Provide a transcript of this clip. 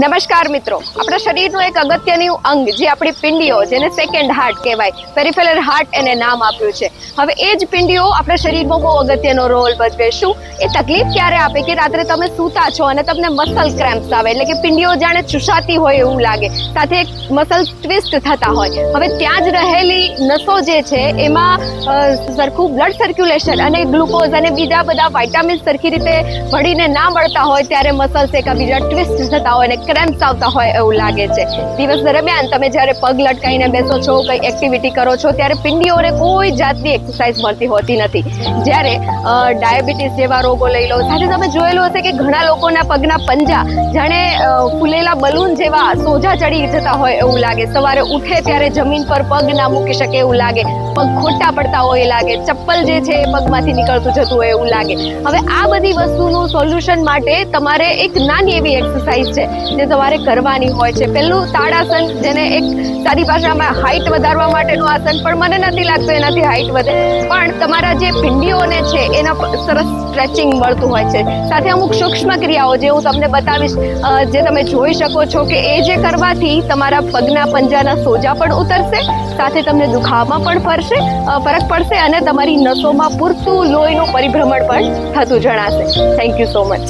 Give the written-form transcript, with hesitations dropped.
નમસ્કાર મિત્રો, આપણા શરીરનું એક અગત્યનું અંગ જે આપણી પીંડીઓ, જેને સેકન્ડ હાર્ટ કહેવાય, પેરિફેરલ હાર્ટ એને નામ આપ્યું છે. હવે એ જ પીંડીઓ આપણા શરીરમાં બહુ અગત્યનો રોલ ભજવે. શું એ તકલીફ ક્યારે આપે કે રાત્રે તમે સૂતા છો અને તમને મસલ ક્રેમ્પ્સ આવે, એટલે કે પીંડીઓ જાણે ચૂસાતી હોય એવું લાગે, સાથે મસલ ટ્વિસ્ટ થતા હોય. હવે ત્યાં જ રહેલી નસો જે છે એમાં સરખું બ્લડ સર્ક્યુલેશન અને ગ્લુકોઝ અને બીજા બધા વાઇટામિન્સ સરખી રીતે ભળીને ના મળતા હોય ત્યારે મસલ્સ એકબીજા ટ્વિસ્ટ થતા હોય અને ક્રેમ્પ્સ આવતા હોય એવું લાગે છે. દિવસ દરમિયાન તમે જ્યારે પગ લટકાઈને બેસો છો, કંઈ એક્ટિવિટી કરો છો, ત્યારે પીંડીઓને કોઈ જાતની એક્સરસાઇઝ મળતી હોતી નથી. જ્યારે ડાયાબિટીસ જેવા રોગો લઈ લો, સાથે તમે જોયેલું હશે કે ઘણા લોકોના પગના પંજા જાણે ફૂલેલા બલૂન જેવા સોજા ચડી જતા હોય એવું લાગે. સવારે ઉઠે ત્યારે જમીન પર પગ ના મૂકી શકે એવું લાગે, પગ ખોટા પડતા હોય લાગે, ચપ્પલ જે છે એ પગમાંથી નીકળતું જતું હોય એવું લાગે. હવે આ બધી વસ્તુનું સોલ્યુશન માટે તમારે એક નાની એવી એક્સરસાઇઝ છે જે તમારે કરવાની હોય છે. પહેલું તાડાસન, જેને એક સાદી ભાષામાં હાઈટ વધારવા માટેનું આસન, પણ મને નથી લાગતું એનાથી હાઈટ વધે, પણ તમારા જે પીંડીઓને છે એના સરસ સ્ટ્રેચિંગ મળતું હોય છે. સાથે અમુક સૂક્ષ્મ ક્રિયાઓ જે હું તમને બતાવીશ, જે તમે જોઈ શકો છો કે એ જે કરવાથી તમારા પગના પંજાના સોજા પણ ઉતરશે, સાથે તમને દુખાવામાં પણ ફરક પડશે અને તમારી નસોમાં પૂરતું લોહીનું પરિભ્રમણ પણ થતું જણાશે. Thank you so much.